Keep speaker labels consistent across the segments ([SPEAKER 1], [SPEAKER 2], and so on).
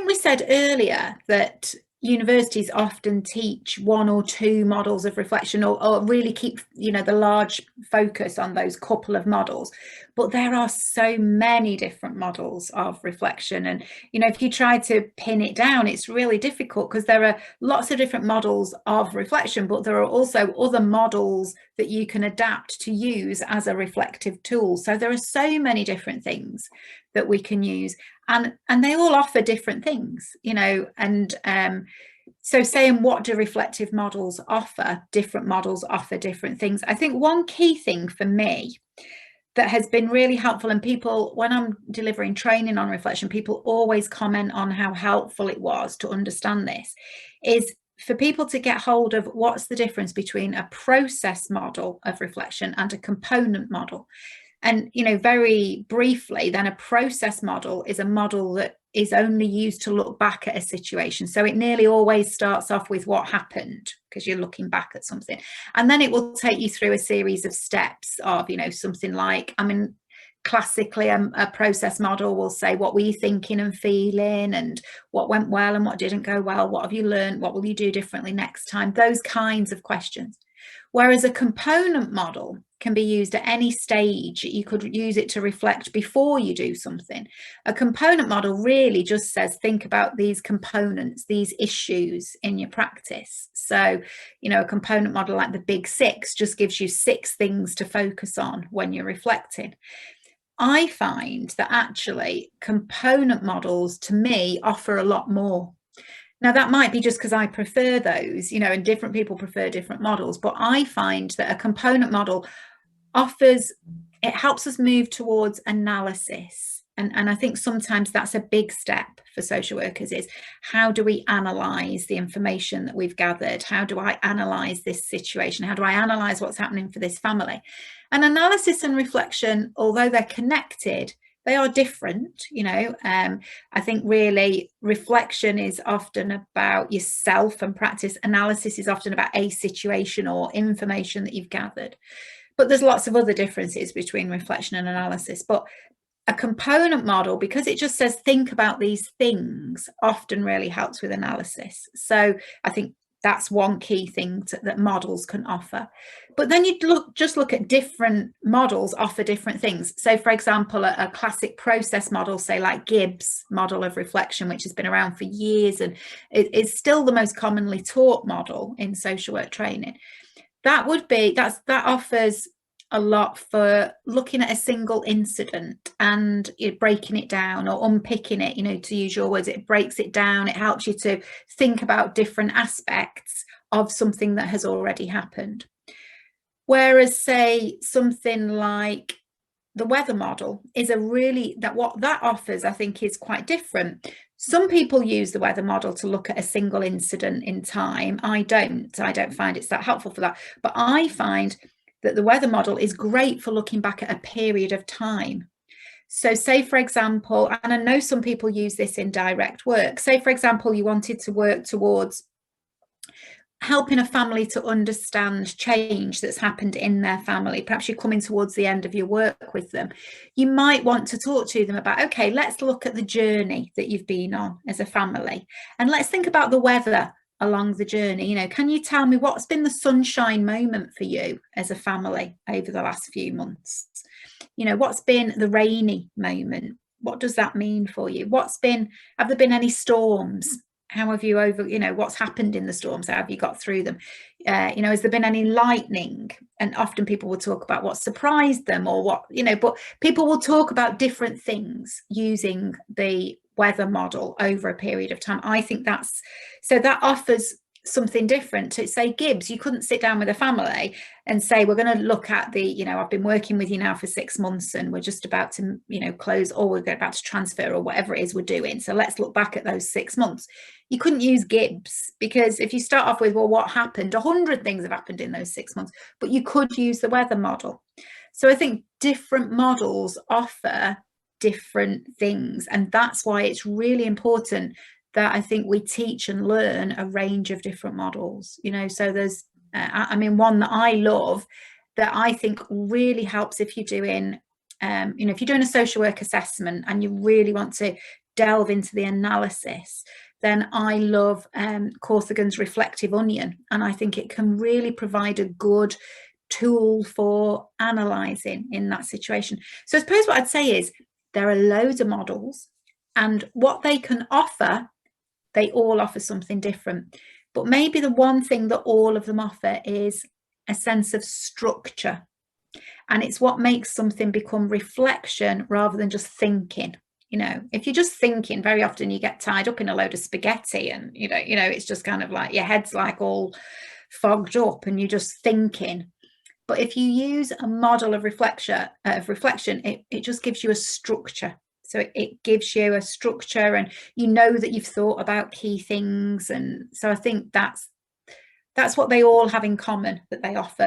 [SPEAKER 1] think we said earlier that universities often teach one or two models of reflection, or really keep, the large focus on those couple of models. But there are so many different models of reflection. And, if you try to pin it down, it's really difficult because there are lots of different models of reflection, but there are also other models that you can adapt to use as a reflective tool. So there are so many different things that we can use, and they all offer different things, so saying, what do reflective models offer? Different models offer different things. I think one key thing for me that has been really helpful, and people, when I'm delivering training on reflection, people always comment on how helpful it was to understand this, is for people to get hold of what's the difference between a process model of reflection and a component model. And, very briefly, then a process model is a model that is only used to look back at a situation. So it nearly always starts off with what happened, because you're looking back at something. And then it will take you through a series of steps of, something like, classically, a process model will say, what were you thinking and feeling, and what went well and what didn't go well? What have you learned? What will you do differently next time? Those kinds of questions. Whereas a component model can be used at any stage. You could use it to reflect before you do something. A component model really just says, think about these components, these issues in your practice. So, a component model like the Big Six just gives you 6 things to focus on when you're reflecting. I find that actually component models, to me, offer a lot more. Now, that might be just because I prefer those, and different people prefer different models. But I find that a component model it helps us move towards analysis. And I think sometimes that's a big step for social workers, is how do we analyse the information that we've gathered? How do I analyse this situation? How do I analyse what's happening for this family? And analysis and reflection, although they're connected, they are different. I think really reflection is often about yourself, and practice analysis is often about a situation or information that you've gathered. But there's lots of other differences between reflection and analysis. But a component model, because it just says think about these things, often really helps with analysis. So I think that's one key thing that models can offer. But then you look at different models offer different things. So, for example, a classic process model, say like Gibbs' model of reflection, which has been around for years and is still the most commonly taught model in social work training. That offers a lot for looking at a single incident and breaking it down or unpicking it, to use your words. It breaks it down. It helps you to think about different aspects of something that has already happened. Whereas, say, something like the weather model is what that offers, I think, is quite different. Some people use the weather model to look at a single incident in time. I don't find it's that helpful for that. But I find that the weather model is great for looking back at a period of time. So say, for example, and I know some people use this in direct work, say, for example, you wanted to work towards helping a family to understand change that's happened in their family. Perhaps you're coming towards the end of your work with them. You might want to talk to them about, okay, let's look at the journey that you've been on as a family, and let's think about the weather along the journey. Can you tell me what's been the sunshine moment for you as a family over the last few months? What's been the rainy moment? What does that mean for you? Have there been any storms? How have you what's happened in the storms? How have you got through them? Has there been any lightning? And often people will talk about what surprised them, or what, but people will talk about different things using the weather model over a period of time. I think that offers something different. To say Gibbs, you couldn't sit down with a family and say, we're going to look at I've been working with you now for 6 months and we're just about to close, or we're about to transfer, or whatever it is we're doing, so let's look back at those 6 months. You couldn't use Gibbs, because if you start off with, well, what happened, 100 things have happened in those 6 months. But you could use the weather model. So I think different models offer different things, and that's why it's really important that I think we teach and learn a range of different models. So there's one that I love, that I think really helps if you're doing if you're doing a social work assessment and you really want to delve into the analysis, then I love Corsican's Reflective Onion, and I think it can really provide a good tool for analysing in that situation. So I suppose what I'd say is there are loads of models, and what they can offer, they all offer something different. But maybe the one thing that all of them offer is a sense of structure. And it's what makes something become reflection rather than just thinking. You know, if you're just thinking, very often you get tied up in a load of spaghetti, and you know, it's just kind of like your head's like all fogged up and you're just thinking. But if you use a model of reflection, it just gives you a structure. So it gives you a structure, and you know that you've thought about key things. And so I think that's what they all have in common, that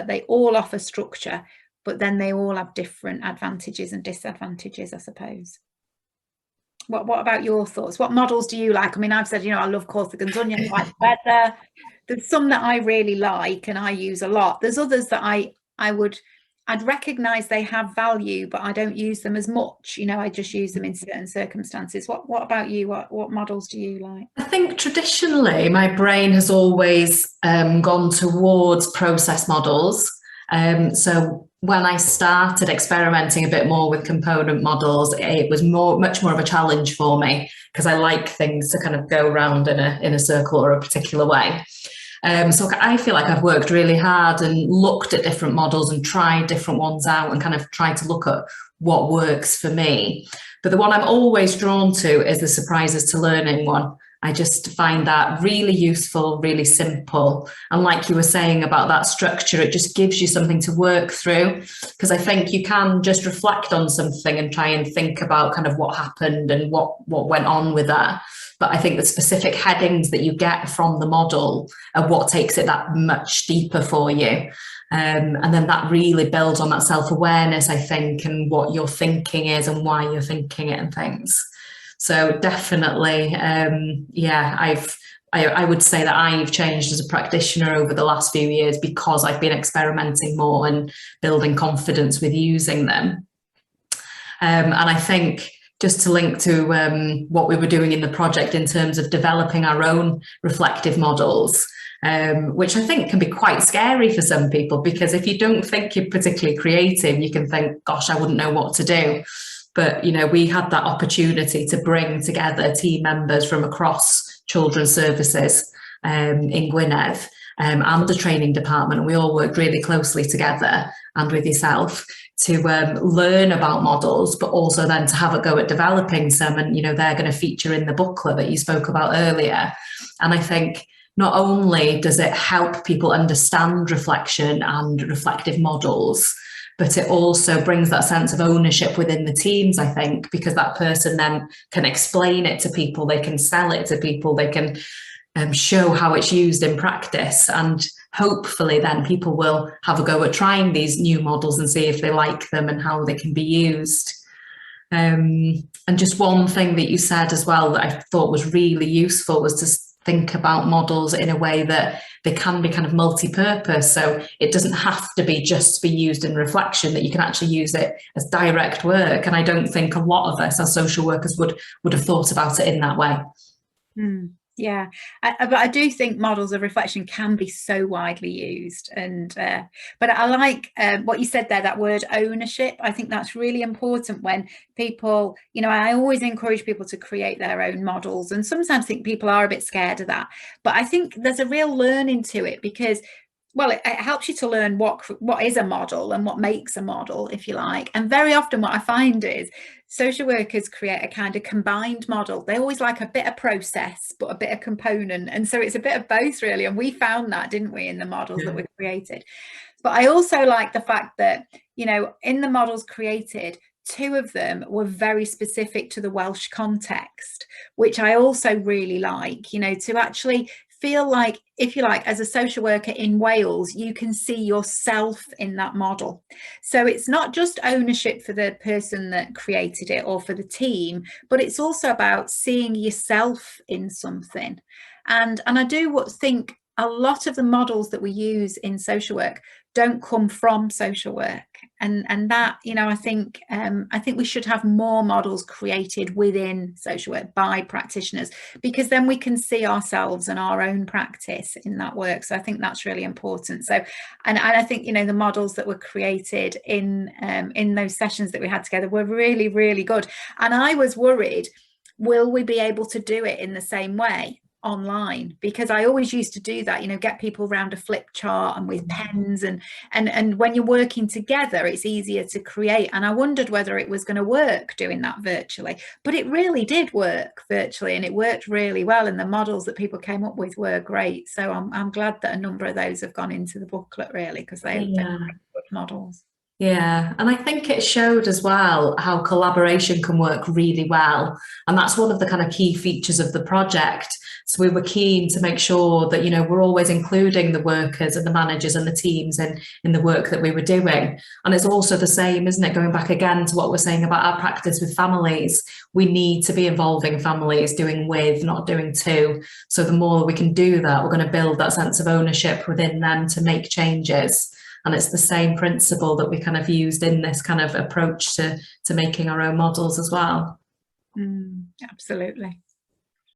[SPEAKER 1] they all offer structure, but then they all have different advantages and disadvantages, I suppose. What about your thoughts? What models do you like? I mean, I've said, you know, I love Corsican's Onion, I like weather. There's some that I really like and I use a lot. There's others that I'd recognise they have value, but I don't use them as much. You know, I just use them in certain circumstances. What about you? What models do you like?
[SPEAKER 2] I think traditionally my brain has always gone towards process models. So when I started experimenting a bit more with component models, it was much more of a challenge for me, because I like things to kind of go around in a circle or a particular way. So I feel like I've worked really hard and looked at different models and tried different ones out and kind of tried to look at what works for me. But the one I'm always drawn to is the surprises to learning one. I just find that really useful, really simple. And like you were saying about that structure, it just gives you something to work through, because I think you can just reflect on something and try and think about kind of what happened and what went on with that. But I think the specific headings that you get from the model are what takes it that much deeper for you. And then that really builds on that self-awareness, I think, and what your thinking is and why you're thinking it and things. So definitely, yeah, I would say that I've changed as a practitioner over the last few years because I've been experimenting more and building confidence with using them. And I think, just to link to what we were doing in the project in terms of developing our own reflective models, which I think can be quite scary for some people, because if you don't think you're particularly creative, you can think, gosh, I wouldn't know what to do. But, you know, we had that opportunity to bring together team members from across children's services in Gwynedd and the training department. And we all worked really closely together and with yourself to learn about models, but also then to have a go at developing some. And, you know, they're going to feature in the booklet that you spoke about earlier. And I think not only does it help people understand reflection and reflective models, but it also brings that sense of ownership within the teams, I think, because that person then can explain it to people, they can sell it to people, they can show how it's used in practice. And hopefully then people will have a go at trying these new models and see if they like them and how they can be used. And just one thing that you said as well that I thought was really useful was to think about models in a way that they can be kind of multi-purpose. So it doesn't have to be just be used in reflection, that you can actually use it as direct work. And I don't think a lot of us as social workers would have thought about it in that way.
[SPEAKER 1] Yeah, but I do think models of reflection can be so widely used, and but I like what you said there, that word ownership. I think that's really important when people, you know, I always encourage people to create their own models, and sometimes I think people are a bit scared of that, but I think there's a real learning to it, because well, it helps you to learn what is a model and what makes a model, if you like. And very often what I find is social workers create a kind of combined model. They always like a bit of process, but a bit of component. And so it's a bit of both, really. And we found that, didn't we, in the models that we created. But I also like the fact that, you know, in the models created, 2 of them were very specific to the Welsh context, which I also really like, you know, to actually feel like, if you like, as a social worker in Wales, you can see yourself in that model. So it's not just ownership for the person that created it or for the team, but it's also about seeing yourself in something. And I do think a lot of the models that we use in social work don't come from social work, and that, you know, I think we should have more models created within social work by practitioners, because then we can see ourselves and our own practice in that work. So I think that's really important. So and I think, you know, the models that were created in those sessions that we had together were really, really good. And I was worried, will we be able to do it in the same way online? Because I always used to do that, you know, get people around a flip chart and with pens, and when you're working together, it's easier to create. And I wondered whether it was going to work doing that virtually, but it really did work virtually, and it worked really well, and the models that people came up with were great. So I'm glad that a number of those have gone into the booklet, really, because they're good models.
[SPEAKER 2] Yeah, and I think it showed as well how collaboration can work really well. And that's one of the kind of key features of the project. So we were keen to make sure that, you know, we're always including the workers and the managers and the teams in the work that we were doing. And it's also the same, isn't it? Going back again to what we're saying about our practice with families, we need to be involving families, doing with, not doing to. So the more we can do that, we're going to build that sense of ownership within them to make changes. And it's the same principle that we kind of used in this kind of approach to making our own models as well.
[SPEAKER 1] Absolutely.